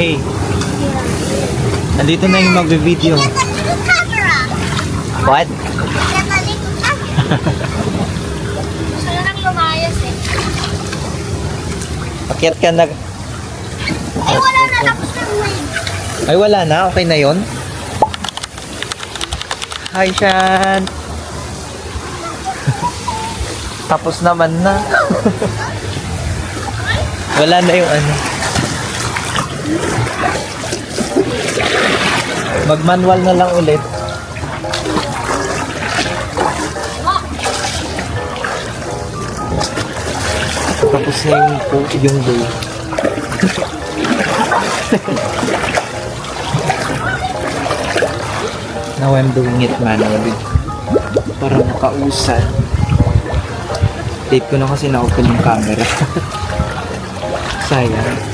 Hey, nandito na yung magbe-video. What? Gusto na nang lumayas eh. Akyat ka na. Ay, wala na. Tapos na wave. Ay, wala na. Okay na yon. Hi, Shan. Tapos naman na. Wala na yung ano. Mag-manual na lang ulit. Tapos na yung day. Now I'm doing it manually. Para makausad. Late ko na kasi na-open yung camera. Sayang.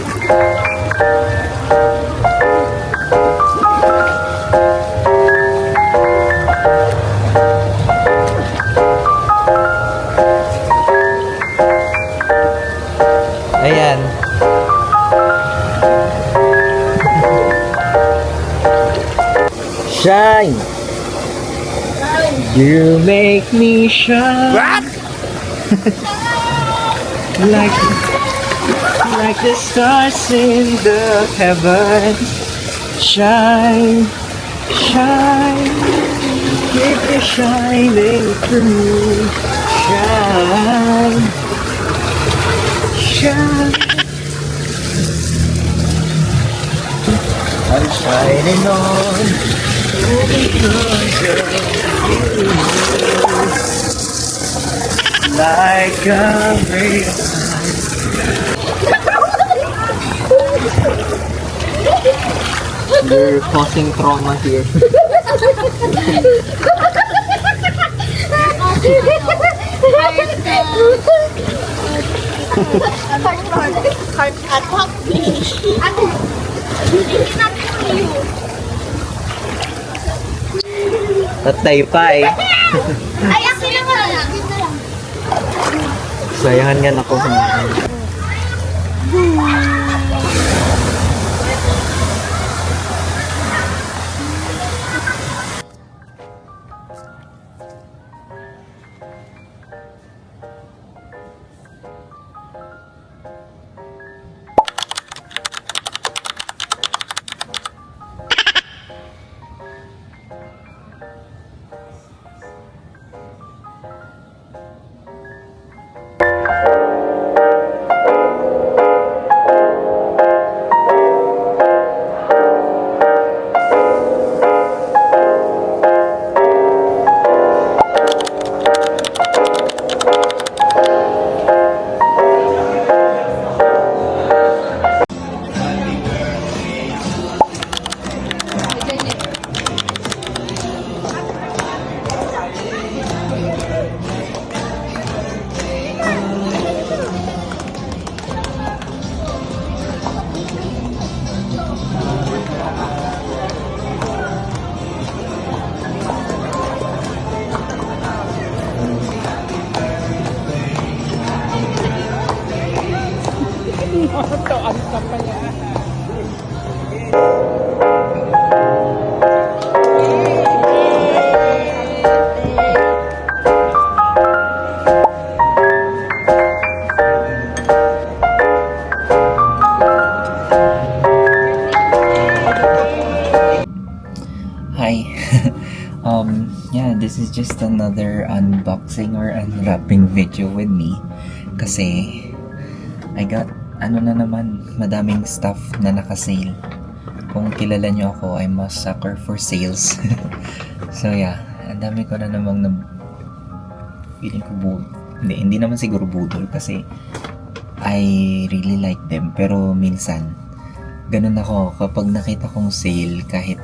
Ayan. Shine! You make me shine. What? like the stars in the heaven. Shine, shine, keep it shining through. Shine, shine. I'm shining on because of you. Like a ray of light. You're causing trauma here. Heart attack, please. Ano? Hindi natin yun. Tatay pa eh. Ay, akin lang wala. Akin na lang. Sayangan nga ako sa Hi. Yeah, this is just another unboxing or unwrapping video with me kasi I got ano na naman, madaming stuff na naka-sale. Kung kilala nyo ako, I'm a sucker for sales. So yeah, ang dami ko na namang feeling ko hindi naman siguro budol kasi I really like them, pero minsan ganun ako kapag nakita kong sale, kahit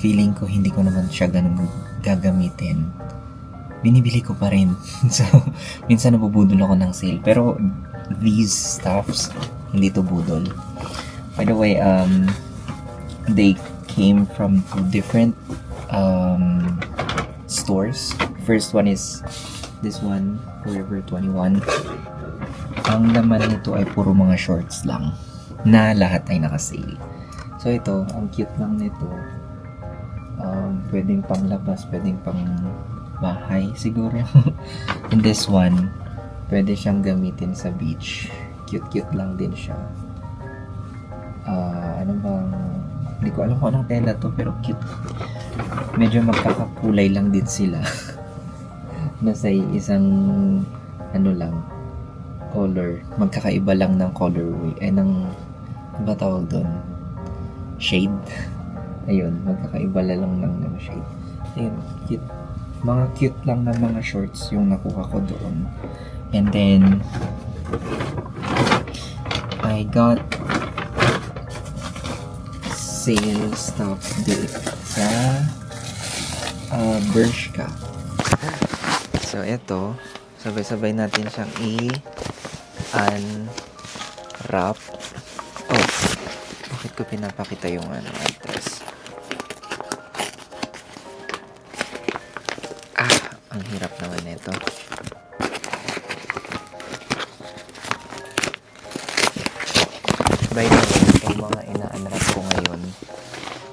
feeling ko hindi ko naman siya ganun gagamitin, binibili ko pa rin. So, minsan nabubudol ako ng sale. Pero, these stuffs, hindi to budol. By the way, they came from two different stores. First one is this one, Forever 21. Ang laman nito ay puro mga shorts lang. na lahat ay naka-sale. So ito, ang cute lang nito. Pwedeng pang labas, pwedeng pang bahay siguro. And this one, pwede siyang gamitin sa beach. Cute-cute lang din siya. Ano bang, hindi ko alam kung anong tela to, pero cute. Medyo magkakakulay lang din sila. Nasa isang, ano lang, color. Magkakaiba lang ng colorway. Ng, ano ba tawag doon? Shade. Ayun, magkakaiba lang ng shade. Ayun, cute. Mga cute lang na mga shorts yung nakuha ko doon. And then, I got sale stock date sa Bershka. So, ito, sabay-sabay natin siyang i-unwrap. Oh, bakit ko pinapakita yung address? Ang hirap naman nito. By the way, yung mga ina-unwrap ko ngayon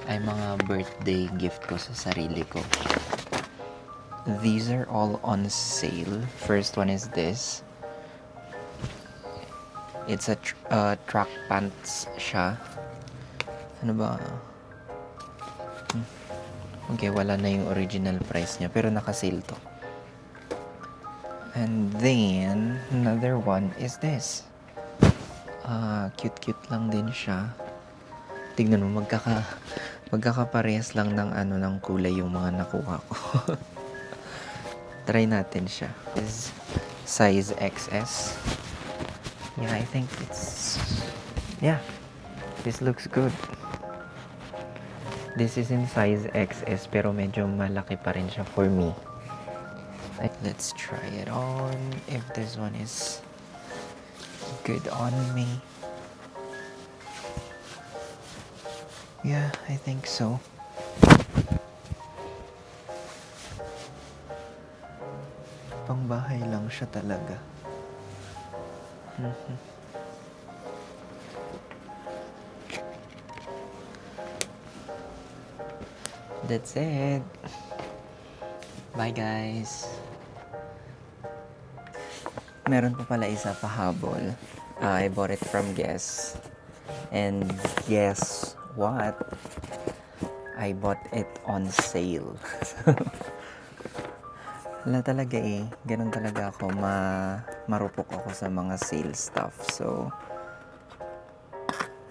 ay mga birthday gift ko sa sarili ko. These are all on sale. First one is this. It's a track pants siya. Ano ba? Okay, wala na yung original price niya, pero naka-sale to. And then, another one is this. Cute-cute lang din siya. Tignan mo, magkakaparehas lang ng kulay yung mga nakuha ko. Try natin siya. Is size XS. Yeah, I think this looks good. This is in size XS, pero medyo malaki pa rin siya for me. Let's try it on if this one is good on me. Yeah, I think so. Pangbahay lang siya talaga. That's it. Bye, guys. Meron pa pala isa pahabol. I bought it from Guess. And guess what? I bought it on sale. Wala talaga eh. Ganun talaga ako. Marupok ako sa mga sale stuff. So,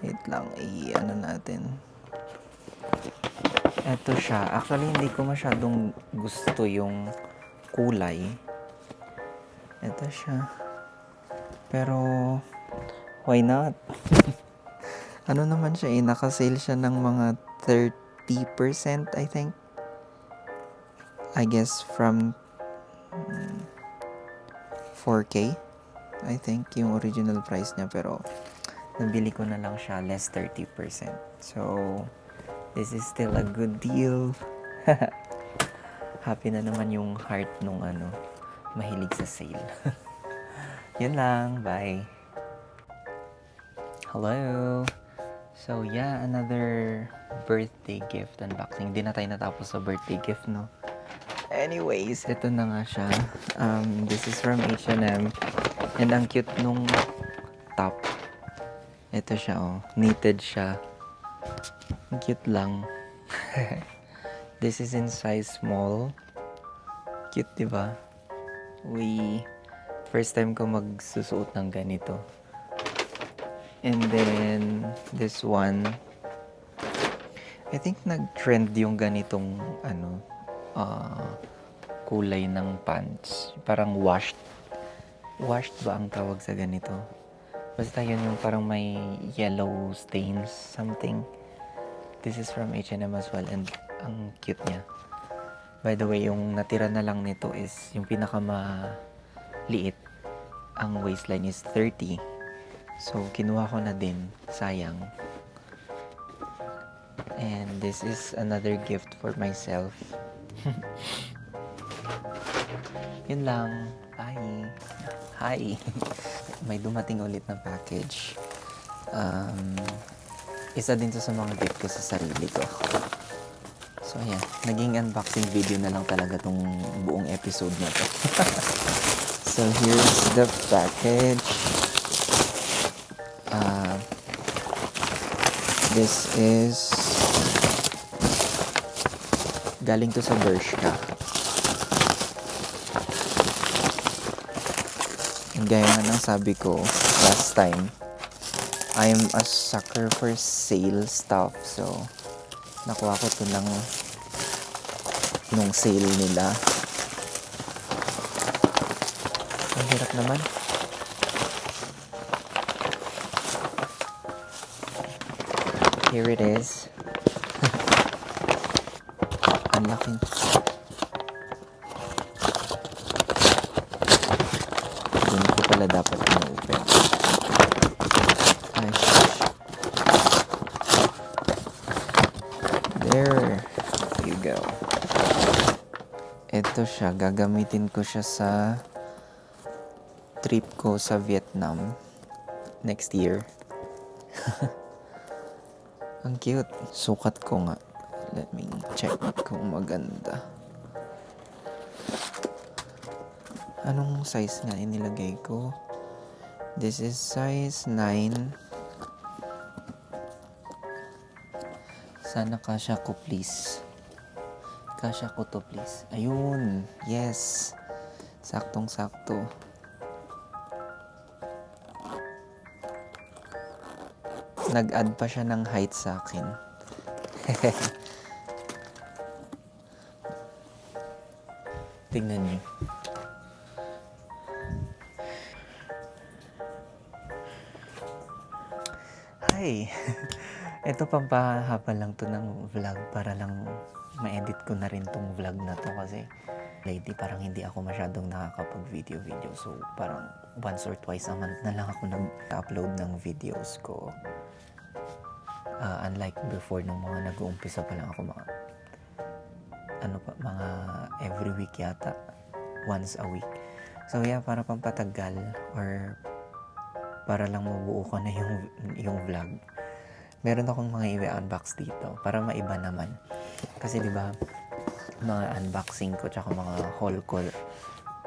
wait lang. Ano natin. Ito siya. Actually, hindi ko masyadong gusto yung kulay. Ito siya. Pero, why not? Ano naman siya eh. Naka-sale siya ng mga 30%, I think. I guess from 4K. I think yung original price niya. Pero, nabili ko na lang siya less 30%. So, this is still a good deal. Happy na naman yung heart nung mahilig sa sale. Yun lang. Bye. Hello. So, yeah, another birthday gift unboxing. Hindi na tayo natapos sa birthday gift, no? Anyways, ito na nga siya. This is from H&M. And ang cute nung top. Ito siya, oh. Knitted siya. Ang cute lang. This is in size small. Cute, diba? First time ko magsusuot ng ganito. And then, this one, I think nag-trend yung ganitong, kulay ng pants. Parang washed. Washed ba ang tawag sa ganito? Basta yun yung parang may yellow stains, something. This is from H&M as well, and ang cute niya. By the way, yung natira na lang nito is yung pinakamaliit. Ang waistline is 30. So, kinuha ko na din. Sayang. And this is another gift for myself. Yun lang. Bye. Hi. May dumating ulit na package. Um, isa din to sa mga gift ko sa sarili ko. So, ayan. Naging unboxing video na lang talaga tong buong episode na to. So, here's the package. This is galing to sa Bershka. And gaya nga ng sabi ko last time, I am a sucker for sale stuff. So, nakuha ko to lang nung sale nila. Ang hirap naman. Here it is. Ang laki. Hindi ko pala dapat na-open. Ay, there you go. Ito siya. Gagamitin ko siya sa trip ko sa Vietnam next year. Ang cute. Sukat ko nga. Let me check kung maganda. Anong size nga inilagay ko? This is size 9. Sana kasya ko, please. Kasya ko to, please. Ayun. Yes. Saktong-sakto. Nag-add pa siya ng height sa akin. Tingnan niyo. Hi! Ito pampahaba lang to ng vlog para lang ma-edit ko na rin tong vlog na to kasi lately parang hindi ako masyadong nakakapag-video. So parang once or twice a month na lang ako nag-upload ng videos ko. Unlike before nung mga nag-uumpisa pa lang ako mga every week yata, once a week. So yeah, para pampatagal or para lang mabuo ko na yung vlog. Meron akong mga i-unbox dito para maiba naman. Kasi 'di ba, mga unboxing ko tsaka mga haul ko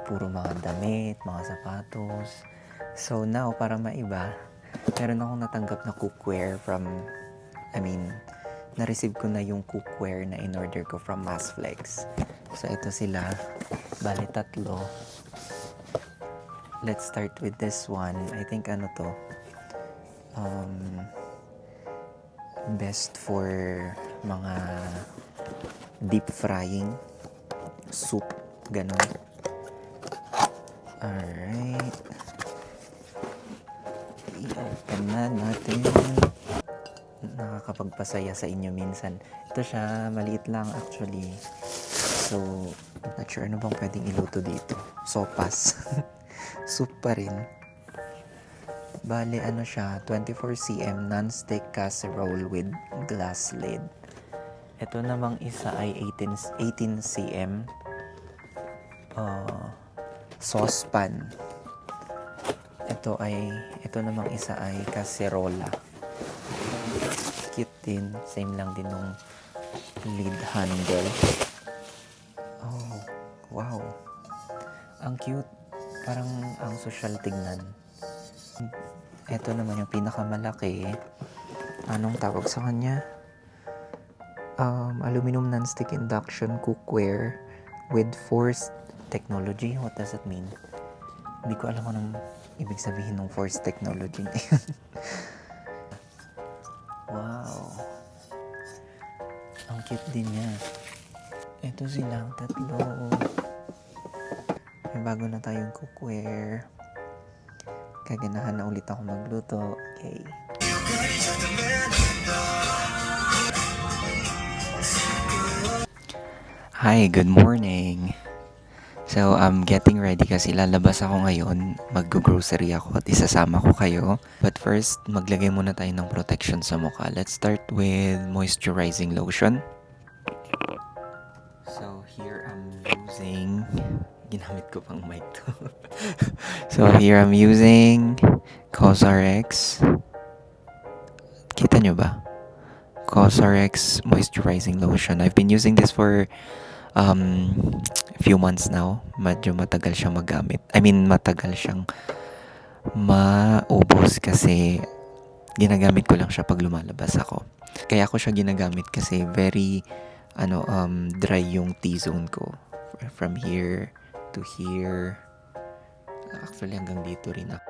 puro mga damit, mga sapatos. So now para maiba, meron akong natanggap na cookware na-receive ko na yung cookware na in-order ko from Masflex. So, ito sila. Bali, 3. Let's start with this one. I think best for mga deep frying. Soup. Ganon. Alright. I-open na natin. Nakakapagpasaya sa inyo minsan. Ito siya, maliit lang actually. So, not sure ano bang pwedeng iluto dito. Sopas. Soup pa rin. Bale, siya, 24cm non-stick casserole with glass lid. Ito namang isa ay 18cm saucepan. Ito namang isa ay caserola. Cute din. Same lang din nung lid handle. Oh, wow. Ang cute. Parang ang social tignan. Ito naman yung pinakamalaki. Anong tawag sa kanya? Aluminum non-stick induction cookware with forced technology. What does it mean? Hindi ko alam anong ibig sabihin ng forced technology. Wow. Ang cute din niya. Ito silang 3. May bago na tayong cookware. Kaganahan na ulit ako magluto. Okay. Hi, good morning. So, I'm getting ready kasi lalabas ako ngayon. Mag-grocery ako at isasama ko kayo. But first, maglagay muna tayo ng protection sa mukha. Let's start with moisturizing lotion. So, here I'm using... Ginamit ko pang mic to. So, here I'm using COSRX Kita nyo ba? Cosrx Moisturizing Lotion. I've been using this for a few months now. Medyo matagal siyang magamit. I mean, matagal siyang maubos kasi ginagamit ko lang siya pag lumalabas ako. Kaya ako siya ginagamit kasi very dry yung T-zone ko. From here to here. Actually, hanggang dito rin ako.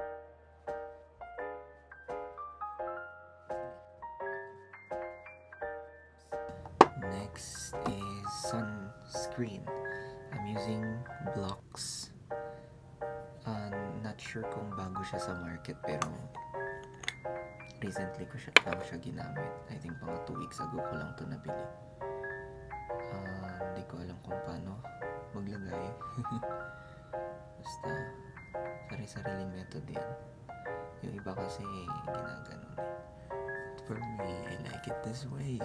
Next is sunscreen. I'm using Blocks. Not sure kung bago siya sa market pero recently ko siya ginamit. I think mga 2 weeks ago ko lang to nabili. Hindi ko alam kung paano maglagay. Basta sari-sariling method yan. Yung iba kasi ginaganon eh. But for me, I like it this way.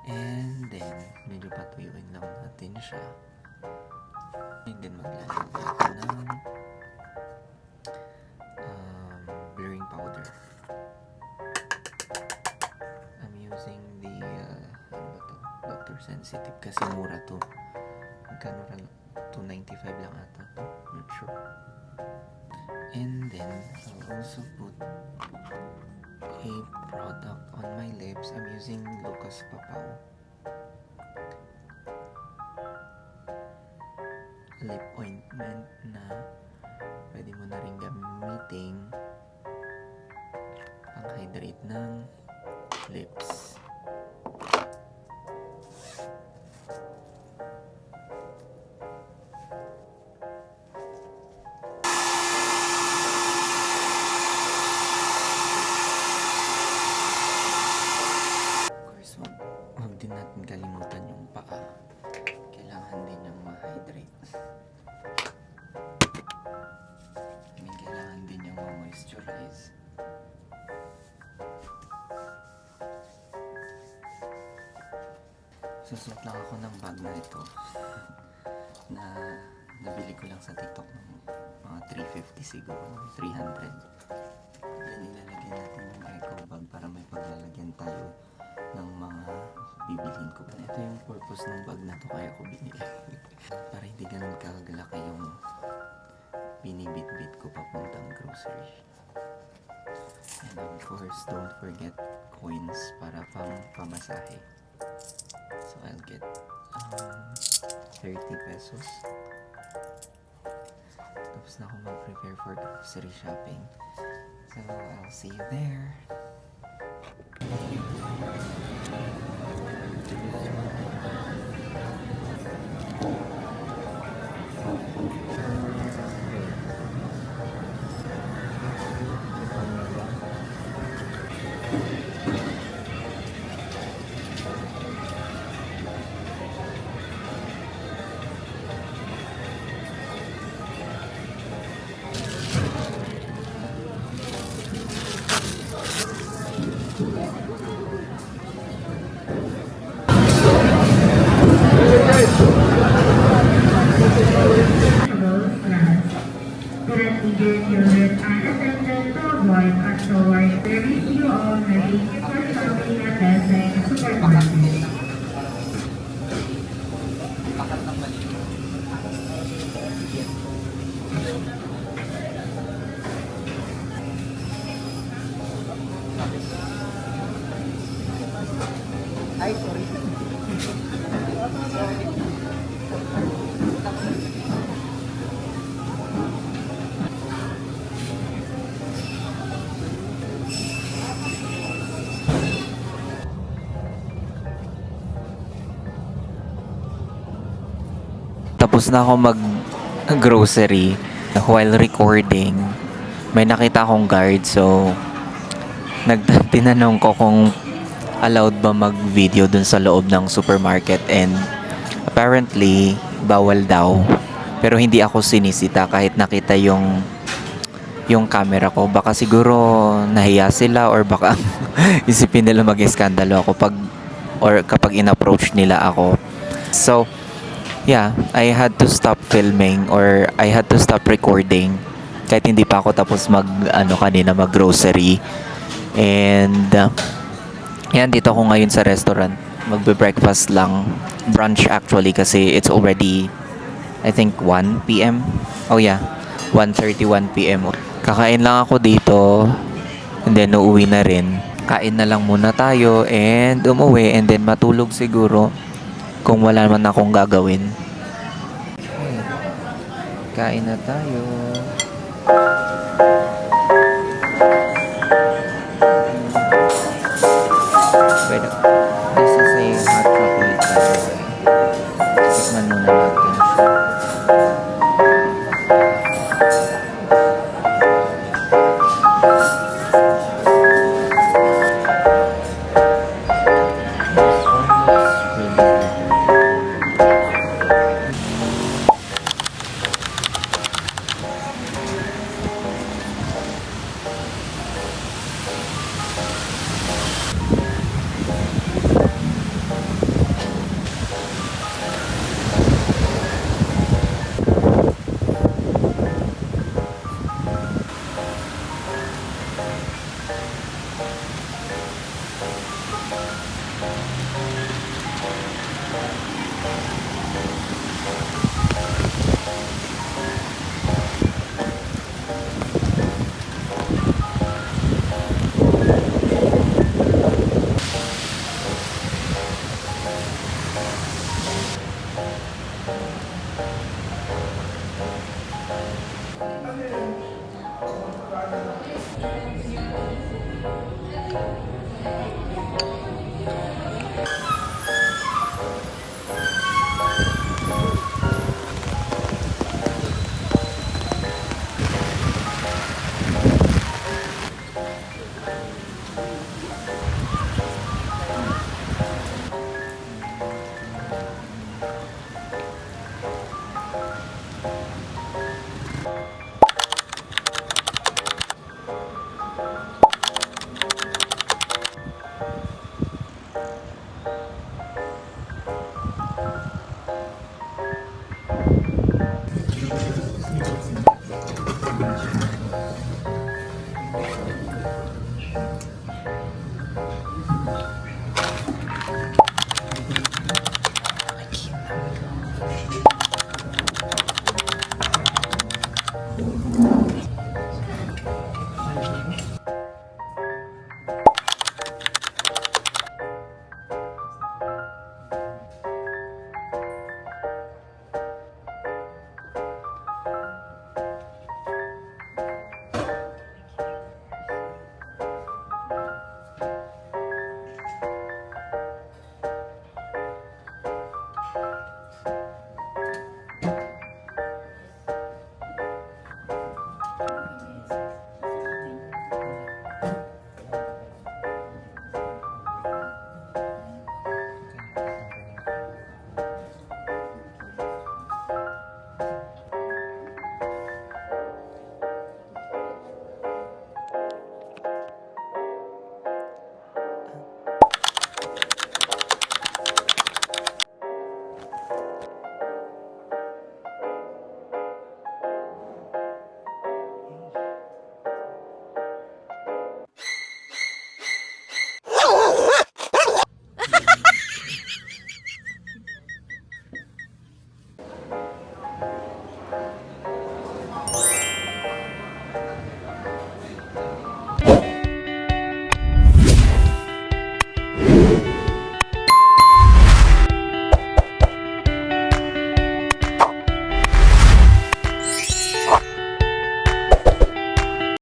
And then, medyo patuyuin lang natin siya. And then maglalagay ako ng blurring powder. I'm using the Dr. Sensitive kasi mura to. Magkano lang? 295 lang ata to. Not sure. And then, I'll also put a product on my lips. I'm using Lucas Papaw lip ointment na pwede mo na rin gamitin pang-hydrate ng lips. Huwag din natin kalimutan yung paa. Kailangan din niyang ma-hydrate. Kailangan din niyang ma-moisturize. Susot lang ako ng bag na ito na nabili ko lang sa TikTok ng mga 350 siguro, 300. Then ilalagyan natin yung eco bag para may paglalagyan tayo ng mga bibilhin ko. Ito yung purpose ng bag na to kaya ko binili. Para hindi ganun kagalaki yung binibit-bit ko papuntang grocery. And of course, don't forget coins para pang pamasahe. So I'll get 30 pesos. Tapos na ako mag-prepare for grocery shopping. So I'll see you there. Children and attendants to avoid or towards the review of the thank you for shopping at Best Supermarket. Ay, sorry. Tapos na ako mag-grocery while recording. May nakita akong guard, so tinanong ko kung allowed ba mag-video dun sa loob ng supermarket, and apparently bawal daw. Pero hindi ako sinisita kahit nakita yung camera ko. Baka siguro nahiya sila or baka isipin nila mag-eskandalo ako kapag in-approach nila ako. So yeah, I had to stop filming or I had to stop recording Kahit hindi pa ako tapos mag grocery. And yan, dito ako ngayon sa restaurant. Magbe-breakfast lang. Brunch actually kasi it's already I think 1 p.m. Oh yeah, 1:31 p.m. Kakain lang ako dito. And then uuwi na rin. Kain na lang muna tayo and umuwi and then matulog siguro kung wala man akong gagawin. Okay. Kain na tayo. But this is a hot chocolate by the way. Tikman muna natin siya. This one looks really good.